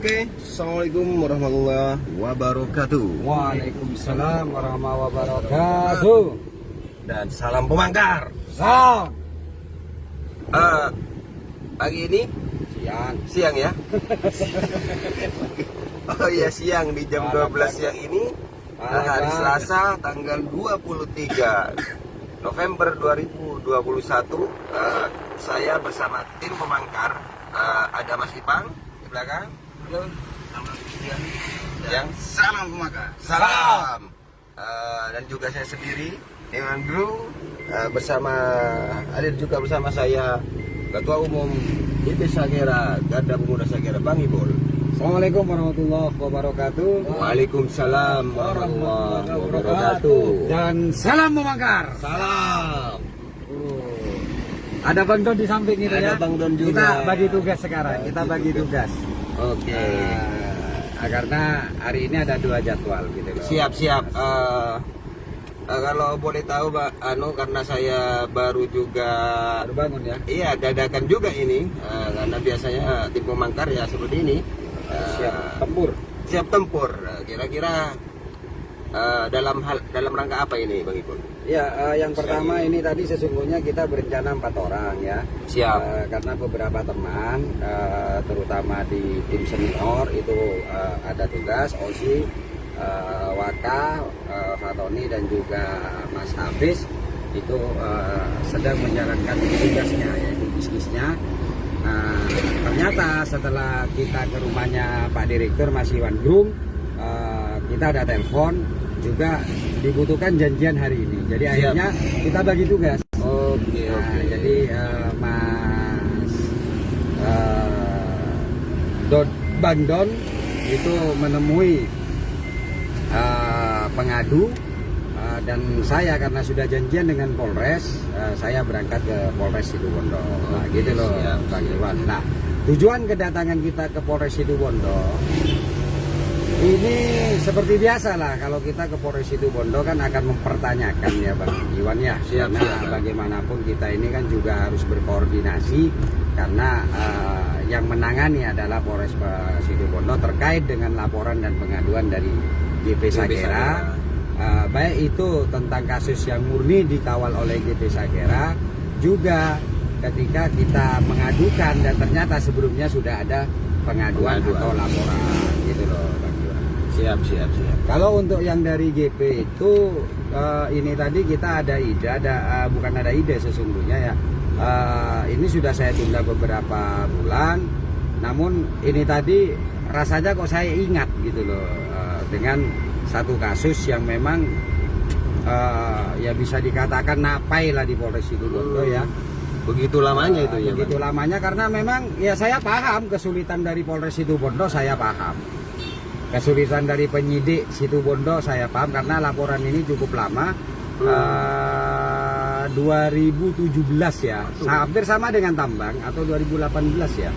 Oke, Assalamualaikum warahmatullahi wabarakatuh. Waalaikumsalam warahmatullahi wabarakatuh. Dan salam pemangkar. Salam. Pagi ini siang ya. Oh iya, siang di jam 12 siang ini, hari Selasa tanggal 23 November 2021. Saya bersama tim pemangkar. Ada Mas Ipang di belakang. Yang Salam pemangkar. salam. Dan juga saya sendiri dengan kru, hadir juga bersama saya Ketua Umum GP Sagera Garda Pemuda Sagera, Bang Ibul. Assalamualaikum warahmatullahi wabarakatuh. Waalaikumsalam warahmatullahi wabarakatuh. Dan salam pemangkar. Salam. Ada Bang Don di samping itu Ada ya. Bang Don juga. Kita bagi tugas sekarang. Kita bagi tugas. Oke. Karena hari ini ada 2 jadwal gitu loh. Siap. Kalau boleh tahu, karena saya baru bangun ya. iya, dadakan juga ini, karena biasanya tim pemangkar ya seperti ini, siap tempur. Kira-kira dalam rangka apa ini, Bang Ipul? Ya, yang pertama ini tadi sesungguhnya kita berencana 4 orang ya. Siap. Karena beberapa teman, terutama di tim senior itu ada tugas, Osi, Waka, Fatoni dan juga Mas Hafiz itu sedang menjalankan tugasnya, yaitu bisnisnya. Ternyata setelah kita ke rumahnya Pak Direktur Mas Iwan Grung, kita ada telepon juga dibutuhkan janjian hari ini. Jadi akhirnya kita bagi tugas. Oke. Jadi Mas Bang Don itu menemui pengadu, dan saya karena sudah janjian dengan Polres, saya berangkat ke Polres Situbondo. Nah, gitu loh, Bang Iwan. Nah, tujuan kedatangan kita ke Polres Situbondo ini seperti biasa lah, kalau kita ke Polres Situbondo kan akan mempertanyakan ya Bang Iwan ya. Karena bagaimanapun kita ini kan juga harus berkoordinasi, karena yang menangani adalah Polres Situbondo terkait dengan laporan dan pengaduan dari GP Sagera. Baik itu tentang kasus yang murni dikawal oleh GP Sagera, juga ketika kita mengadukan dan ternyata sebelumnya sudah ada pengaduan atau laporan gitu loh Bang Iwan. Siap. Kalau untuk yang dari GP itu ini tadi kita ada ide, bukan ada ide sesungguhnya ya. Ini sudah saya tunda beberapa bulan, namun ini tadi rasanya kok saya ingat gitu loh, dengan satu kasus yang memang ya bisa dikatakan napai lah di Polres Situbondo ya. Begitu lamanya itu ya. Begitu lamanya karena memang ya saya paham kesulitan dari Polres Situbondo, saya paham. Kesulitan dari penyidik Situbondo saya paham, karena laporan ini cukup lama. 2017 ya, hampir sama dengan Tambang, atau 2018 ya.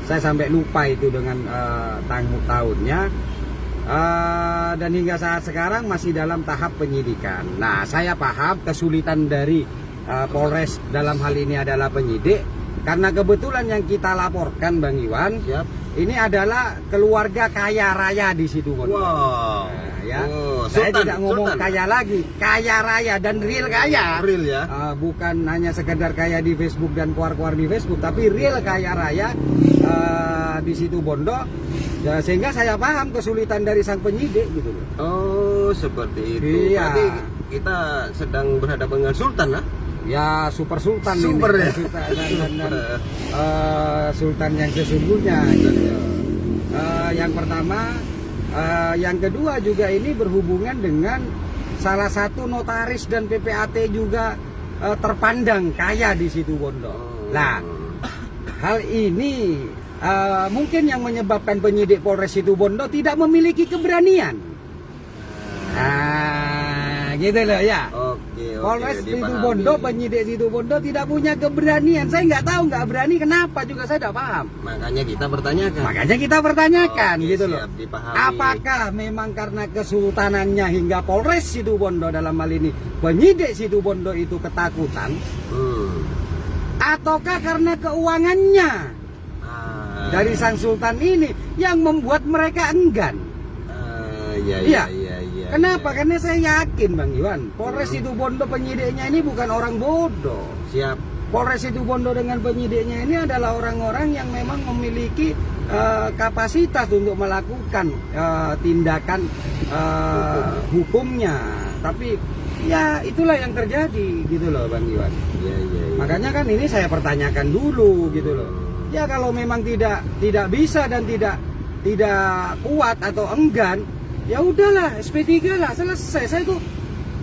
Saya sampai lupa itu dengan tahunnya. Dan hingga saat sekarang masih dalam tahap penyidikan. Nah, saya paham kesulitan dari Polres dalam hal ini adalah penyidik, karena kebetulan yang kita laporkan Bang Iwan, ini adalah keluarga kaya raya di Situbondo. Wow. Nah, ya. Sultan, Saya tidak ngomong kaya lagi, kaya raya dan real kaya. Real ya. Bukan hanya sekedar kaya di Facebook dan keluar-keluar di Facebook, tapi real kaya raya di Situbondo. Ya, sehingga saya paham kesulitan dari sang penyidik gitu loh. Oh, seperti itu. Iya. Berarti kita sedang berhadapan dengan sultan lah. Ya, super sultan Super ini. ya. Sultan yang sesungguhnya gitu. Yang pertama, yang kedua juga ini berhubungan dengan salah satu notaris dan PPAT juga terpandang kaya di Situbondo. Nah, hal ini mungkin yang menyebabkan penyidik Polres Situbondo tidak memiliki keberanian. Gitu loh ya. Oke. Polres Situbondo, penyidik Situbondo tidak punya keberanian. Saya nggak tahu nggak berani kenapa juga, saya tidak paham. Makanya kita bertanyakan. Oke, gitu loh. Dipahami. Apakah memang karena kesultanannya hingga Polres Situbondo dalam hal ini penyidik Situbondo itu ketakutan, ataukah karena keuangannya? dari sang sultan ini yang membuat mereka enggan. Iya. Kenapa? Karena saya yakin Bang Iwan, Polres Situbondo penyidiknya ini bukan orang bodoh. Siap. Polres Situbondo dengan penyidiknya ini adalah orang-orang yang memang memiliki kapasitas untuk melakukan tindakan hukumnya. Tapi ya itulah yang terjadi gitu loh Bang Iwan. Iya. Makanya kan ini saya pertanyakan dulu gitu loh. Ya kalau memang tidak bisa dan tidak kuat atau enggan, ya udahlah SP3 lah, selesai. Saya tuh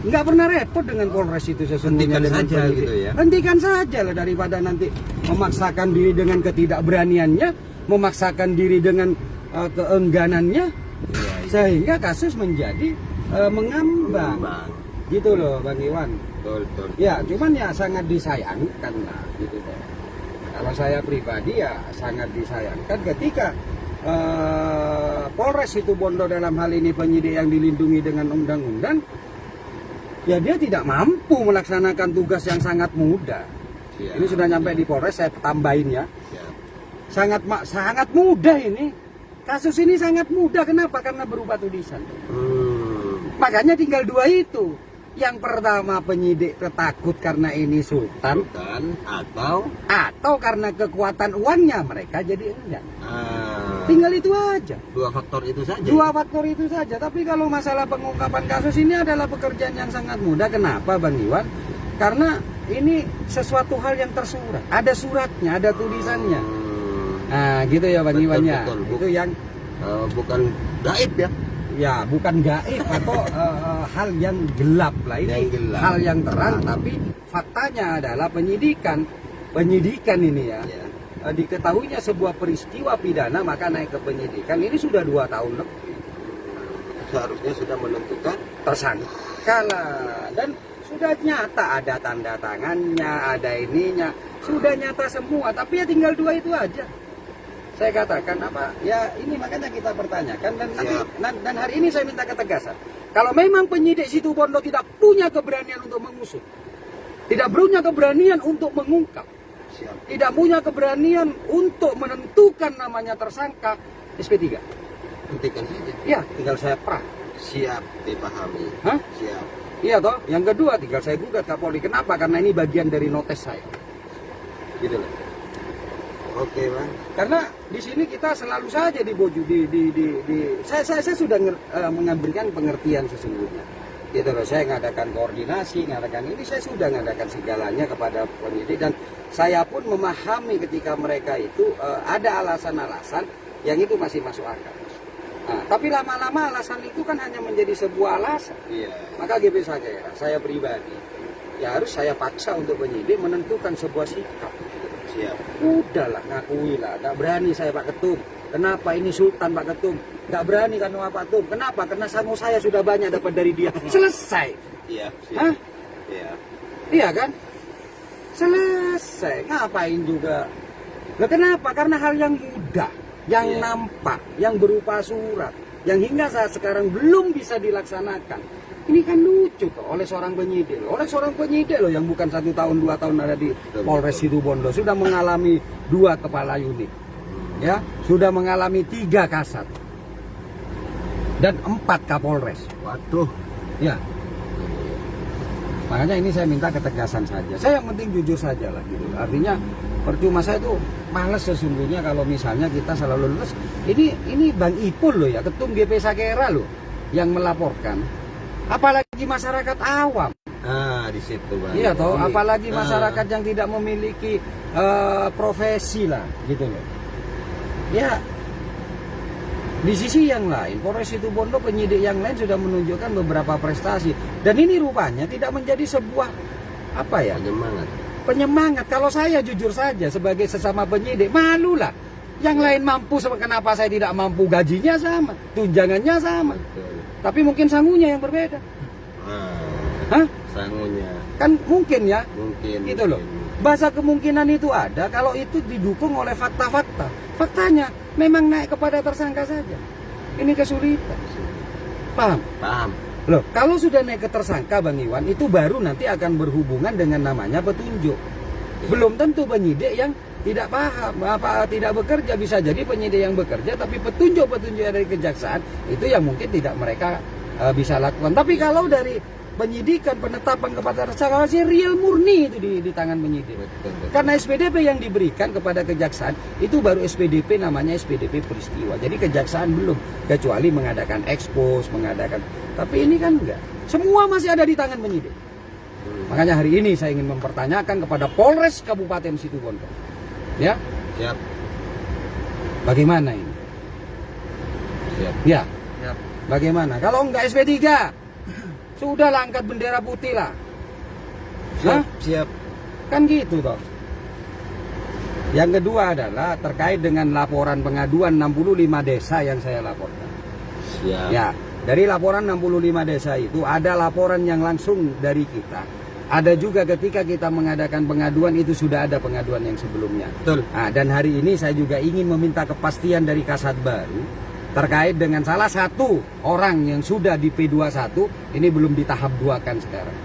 nggak pernah repot dengan Polres itu sesungguhnya. Hentikan dengan saja penyidik. gitu ya. Hentikan saja lah daripada nanti memaksakan diri dengan ketidakberaniannya, memaksakan diri dengan keengganannya, sehingga kasus menjadi mengambang. Gitu loh Bang Iwan. Betul. Ya, cuman ya sangat disayangkan lah gitu loh. Kalau saya pribadi ya sangat disayangkan ketika Polres Situbondo dalam hal ini penyidik yang dilindungi dengan undang-undang, ya dia tidak mampu melaksanakan tugas yang sangat mudah. Siap. Ini sudah nyampe di Polres, saya tambahin ya. Siap. Sangat mudah ini. Kasus ini sangat mudah. Kenapa? Karena berupa tulisan. Makanya tinggal dua itu. Yang pertama penyidik takut karena ini sultan, atau karena kekuatan uangnya mereka jadi enggan. Tinggal itu aja. Dua faktor itu saja. Dua faktor itu saja. Tapi kalau masalah pengungkapan kasus ini adalah pekerjaan yang sangat mudah. Kenapa Bang Iwan? Karena ini sesuatu hal yang tersurat. Ada suratnya, ada tulisannya. Nah gitu ya Bang Iwan ya. Itu yang bukan gaib ya. Ya bukan gaib atau hal yang gelap lah, ini hal yang terang, tapi faktanya adalah penyidikan ini ya, diketahuinya sebuah peristiwa pidana maka naik ke penyidikan. Ini sudah 2 tahun lebih, seharusnya sudah menentukan tersangka lah, dan sudah nyata, ada tanda tangannya, ada ininya, sudah nyata semua, tapi ya tinggal 2 itu aja. Saya katakan apa ya, ini makanya kita pertanyakan, dan nanti dan hari ini saya minta ketegasan. Kalau memang penyidik Situbondo tidak punya keberanian untuk mengusut, tidak punya keberanian untuk mengungkap, tidak punya keberanian untuk menentukan namanya tersangka, SP3. hentikan saja. Ya, tinggal saya pra. Siap, dipahami. Hah? Siap. Iya toh. Yang kedua tinggal saya gugat Kapolri. Kenapa? Karena ini bagian dari notes saya. Gitu loh. Oke Bang. Karena di sini kita selalu saja diboju saya sudah mengambilkan pengertian sesungguhnya. Gitu loh, saya ngadakan koordinasi, ngadakan ini, saya sudah ngadakan segalanya kepada penyidik, dan saya pun memahami ketika mereka itu ada alasan-alasan yang itu masih masuk akal. Nah, tapi lama-lama alasan itu kan hanya menjadi sebuah alasan. Iya. Maka GP saya pribadi ya harus saya paksa untuk penyidik menentukan sebuah sikap. Siap. Udahlah, ngakuilah. Nggak berani saya Pak Ketum. Kenapa ini Sultan Pak Ketum? Nggak berani kan Pak Ketum. Kenapa? Karena sangu saya sudah banyak dapat dari dia. Selesai. Iya. Hah? Iya. Iya kan? Selesai. Ngapain juga? Nah, kenapa? Karena hal yang mudah, yang nampak, yang berupa surat, yang hingga saat sekarang belum bisa dilaksanakan. Ini kan lucu tuh oleh seorang penyidik loh. Oleh seorang penyidik loh yang bukan 1 tahun 2 tahun ada di Polres Situbondo, sudah mengalami 2 kepala unit, ya, sudah mengalami 3 kasat dan 4 kapolres. Waduh. Ya. Makanya ini saya minta ketegasan saja. Saya yang penting jujur saja lah gitu. Artinya percuma, saya tuh males sesungguhnya kalau misalnya kita selalu lulus. Ini Bang Ipul loh ya, Ketum GP Sakera loh yang melaporkan. Apalagi masyarakat awam. Di situ Bang. Iya toh, apalagi masyarakat yang tidak memiliki profesi lah, gitu loh. Ya, di sisi yang lain, Polres Situbondo penyidik yang lain sudah menunjukkan beberapa prestasi, dan ini rupanya tidak menjadi sebuah apa ya? Penyemangat. Kalau saya jujur saja sebagai sesama penyidik, malu lah. Yang lain mampu, kenapa saya tidak mampu? Gajinya sama, tunjangannya sama. Betul. Tapi mungkin sangunya yang berbeda. Hah? Sangunya. Kan mungkin ya. Mungkin. Gitu loh. Bahasa kemungkinan itu ada kalau itu didukung oleh fakta-fakta. Faktanya memang naik kepada tersangka saja. Ini kesulitan. Paham? Paham. Loh, kalau sudah naik ke tersangka Bang Iwan, itu baru nanti akan berhubungan dengan namanya petunjuk. Belum tentu penyidik yang tidak paham, tidak bekerja. Bisa jadi penyidik yang bekerja, tapi petunjuk-petunjuk dari kejaksaan itu yang mungkin tidak mereka bisa lakukan. Tapi kalau dari penyidikan, penetapan kepada tersangka masih real murni itu di tangan penyidik. Karena SPDP yang diberikan kepada kejaksaan itu baru SPDP, namanya SPDP peristiwa. Jadi kejaksaan belum, kecuali mengadakan ekspos, mengadakan. Tapi ini kan enggak. Semua masih ada di tangan penyidik. Makanya hari ini saya ingin mempertanyakan kepada Polres Kabupaten Situbondo. Ya? Siap. Bagaimana ini? Siap. Ya. Siap. Bagaimana? Kalau enggak SP3, sudahlah angkat bendera putih lah. Siap. Siap. Kan gitu toh. Yang kedua adalah terkait dengan laporan pengaduan 65 desa yang saya laporkan. Siap. Ya, dari laporan 65 desa itu ada laporan yang langsung dari kita. Ada juga ketika kita mengadakan pengaduan itu sudah ada pengaduan yang sebelumnya. Betul. Nah, dan hari ini saya juga ingin meminta kepastian dari Kasat Baru terkait dengan salah satu orang yang sudah di P21 ini belum di tahap 2 kan sekarang.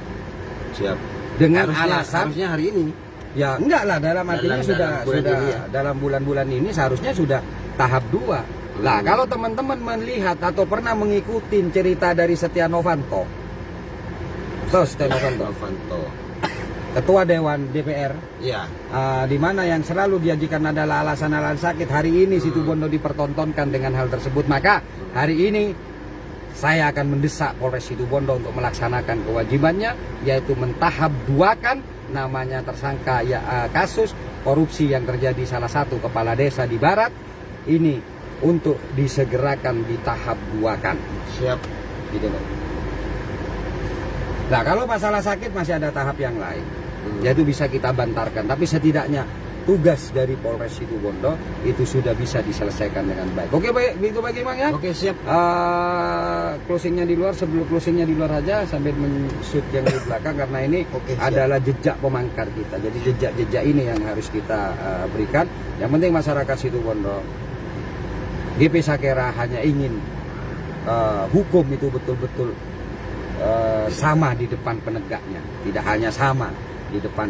Siap. Dengan harusnya hari ini. Ya enggak lah, dalam artinya sudah ya. dalam bulan-bulan ini seharusnya sudah tahap 2. Lah kalau teman-teman melihat atau pernah mengikuti cerita dari Setia Novanto, Setia Novanto, Ketua Dewan DPR, ya, di mana yang selalu diajukan adalah alasan-alasan sakit. Hari ini Situbondo dipertontonkan dengan hal tersebut. Maka hari ini saya akan mendesak Polres Situbondo untuk melaksanakan kewajibannya, yaitu mentahap 2-kan namanya tersangka kasus korupsi yang terjadi salah satu kepala desa di Barat ini untuk disegerakan di tahap 2-kan. Siap. Gitu loh. Nah, kalau masalah sakit masih ada tahap yang lain, yaitu bisa kita bantarkan. Tapi setidaknya tugas dari Polres Situbondo itu sudah bisa diselesaikan dengan baik. Oke, baik, begitu bagi Mang ya. Oke, siap. Closingnya di luar, sebelum closingnya di luar aja sambil men-shoot yang di belakang karena ini adalah jejak pemangkar kita. Jadi jejak-jejak ini yang harus kita berikan. Yang penting masyarakat Situbondo, GP Sakera hanya ingin hukum itu betul-betul sama di depan penegaknya, tidak hanya sama di depan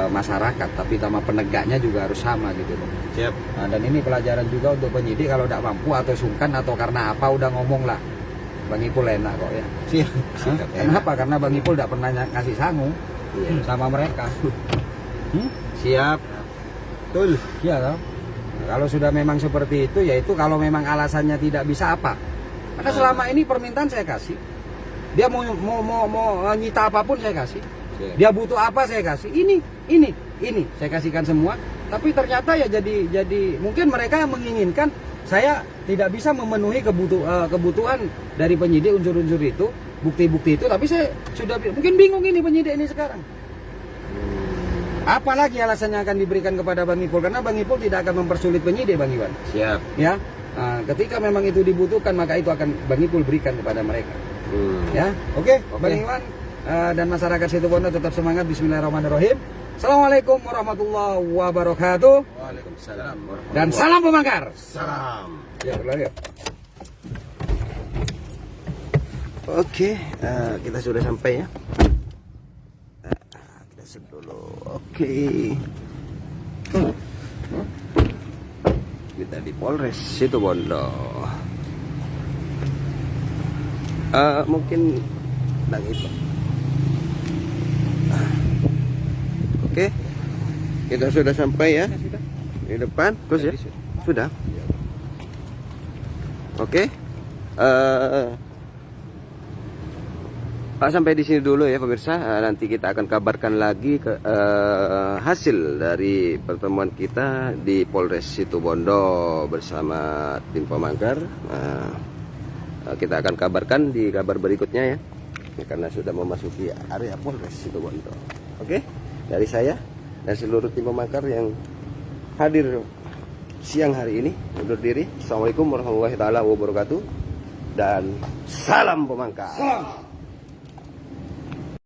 masyarakat, tapi sama penegaknya juga harus sama gitu loh. Siap. Nah, dan ini pelajaran juga untuk penyidik kalau tidak mampu atau sungkan atau karena apa udah ngomong lah. Bang Ipul enak kok ya. Siap. Kenapa? Karena Bang Ipul tidak pernah ngasih sangu sama mereka. Siap. Betul. Iya toh. Nah, kalau sudah memang seperti itu, yaitu kalau memang alasannya tidak bisa apa. Karena selama ini permintaan saya kasih. Dia mau nyita apapun saya kasih. Dia butuh apa saya kasih. Ini saya kasihkan semua. Tapi ternyata ya jadi mungkin mereka yang menginginkan saya tidak bisa memenuhi kebutuhan dari penyidik unsur-unsur itu, bukti-bukti itu. Tapi saya sudah mungkin bingung ini penyidik ini sekarang. Apalagi alasan yang akan diberikan kepada Bang Ipul, karena Bang Ipul tidak akan mempersulit penyidik, Bang Iwan. Siap. Ya. Nah, ketika memang itu dibutuhkan maka itu akan Bang Ipul berikan kepada mereka. Ya, oke. Bang Iwan dan masyarakat Situbondo tetap semangat. Bismillahirrahmanirrahim. Assalamualaikum warahmatullahi wabarakatuh. Waalaikumsalam. Dan salam pemangkar. Salam. Ya, yuk. Oke, kita sudah sampai ya. Kita shoot dulu. Oke. Kita di Polres Situbondo. Mungkin Bang itu. Oke, kita sudah sampai ya di depan, terus ya sudah. Oke, sampai di sini dulu ya pemirsa. Nanti kita akan kabarkan lagi hasil dari pertemuan kita di Polres Situbondo bersama tim pemangkar. Kita akan kabarkan di kabar berikutnya ya, karena sudah memasuki area Polres Situbondo. Oke, dari saya dan seluruh tim pemangkar yang hadir siang hari ini undur diri. Assalamualaikum warahmatullahi wabarakatuh dan salam pemangkar. Salam.